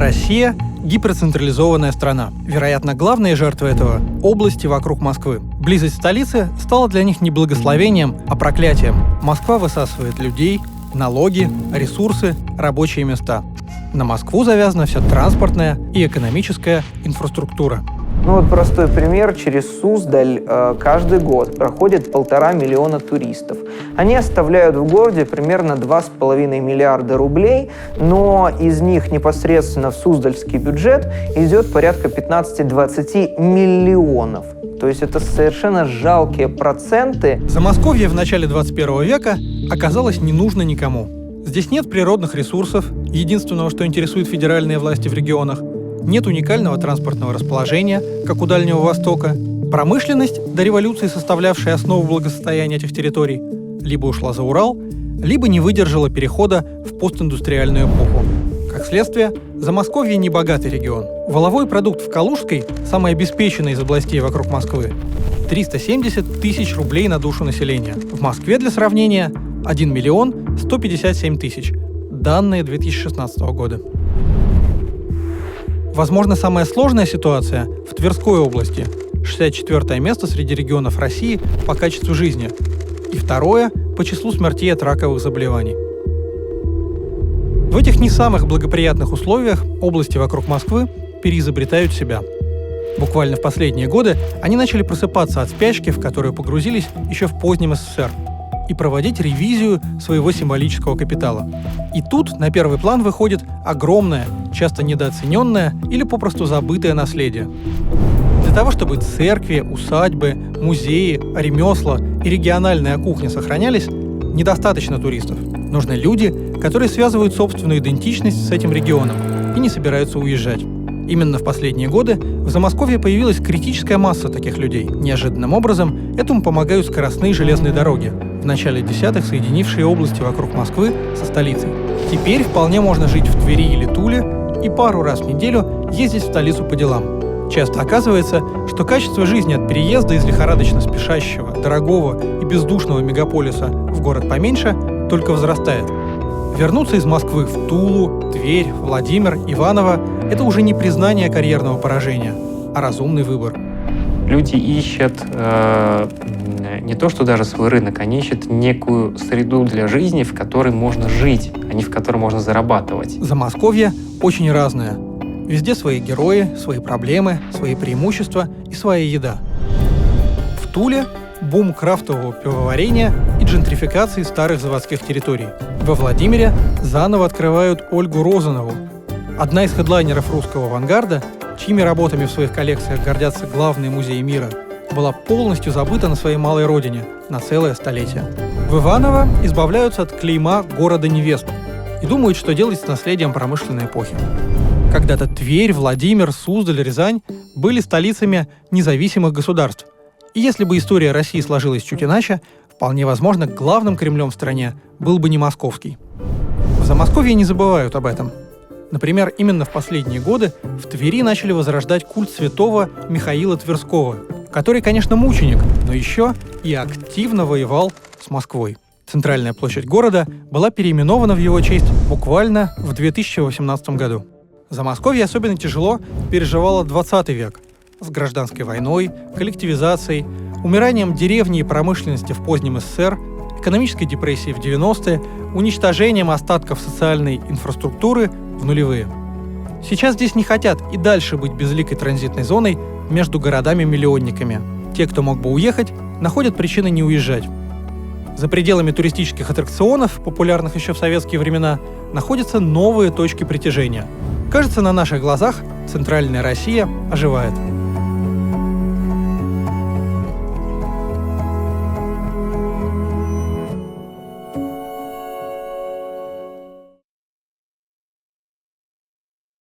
Россия – гиперцентрализованная страна. Вероятно, главные жертвы этого – области вокруг Москвы. Близость столицы стала для них не благословением, а проклятием. Москва высасывает людей, налоги, ресурсы, рабочие места. На Москву завязана вся транспортная и экономическая инфраструктура. Простой пример. Через Суздаль каждый год проходит 1,5 миллиона туристов. Они оставляют в городе примерно 2,5 миллиарда рублей, но из них непосредственно в суздальский бюджет идет порядка 15-20 миллионов. То есть это совершенно жалкие проценты. Замосковье в начале 21 века оказалось не нужно никому. Здесь нет природных ресурсов, единственного, что интересует федеральные власти в регионах. Нет уникального транспортного расположения, как у Дальнего Востока. Промышленность, до революции составлявшая основу благосостояния этих территорий, либо ушла за Урал, либо не выдержала перехода в постиндустриальную эпоху. Как следствие, Замосковье – небогатый регион. Валовой продукт в Калужской, самой обеспеченной из областей вокруг Москвы, 370 тысяч рублей на душу населения. В Москве, для сравнения, 1 миллион 157 тысяч. Данные 2016 года. Возможно, самая сложная ситуация в Тверской области, 64-е место среди регионов России по качеству жизни и 2-е по числу смертей от раковых заболеваний. В этих не самых благоприятных условиях области вокруг Москвы переизобретают себя. Буквально в последние годы они начали просыпаться от спячки, в которую погрузились еще в позднем СССР, и проводить ревизию своего символического капитала. И тут на первый план выходит огромное, часто недооцененное или попросту забытое наследие. Для того, чтобы церкви, усадьбы, музеи, ремесла и региональная кухня сохранялись, недостаточно туристов. Нужны люди, которые связывают собственную идентичность с этим регионом и не собираются уезжать. Именно в последние годы в Замосковье появилась критическая масса таких людей. Неожиданным образом этому помогают скоростные железные дороги, в начале десятых соединившие области вокруг Москвы со столицей. Теперь вполне можно жить в Твери или Туле и пару раз в неделю ездить в столицу по делам. Часто оказывается, что качество жизни от переезда из лихорадочно спешащего, дорогого и бездушного мегаполиса в город поменьше только возрастает. Вернуться из Москвы в Тулу, Тверь, Владимир, Иваново – это уже не признание карьерного поражения, а разумный выбор. Люди ищут не то, что даже свой рынок, они ищут некую среду для жизни, в которой можно жить, а не в которой можно зарабатывать. Замосковье очень разное. Везде свои герои, свои проблемы, свои преимущества и своя еда. В Туле – бум крафтового пивоварения и джентрификации старых заводских территорий. Во Владимире заново открывают Ольгу Розанову, одна из хедлайнеров русского авангарда, чьими работами в своих коллекциях гордятся главные музеи мира, была полностью забыта на своей малой родине на целое столетие. В Иваново избавляются от клейма города невест и думают, что делать с наследием промышленной эпохи. Когда-то Тверь, Владимир, Суздаль, Рязань были столицами независимых государств. И если бы история России сложилась чуть иначе, вполне возможно, главным Кремлем в стране был бы не московский. В Замосковье не забывают об этом. Например, именно в последние годы в Твери начали возрождать культ святого Михаила Тверского, который, конечно, мученик, но еще и активно воевал с Москвой. Центральная площадь города была переименована в его честь буквально в 2018 году. Замосковье особенно тяжело переживало 20 век с гражданской войной, коллективизацией, умиранием деревни и промышленности в позднем СССР, экономической депрессией в 90-е, уничтожением остатков социальной инфраструктуры в нулевые. Сейчас здесь не хотят и дальше быть безликой транзитной зоной между городами-миллионниками. Те, кто мог бы уехать, находят причины не уезжать. За пределами туристических аттракционов, популярных еще в советские времена, находятся новые точки притяжения. Кажется, на наших глазах центральная Россия оживает.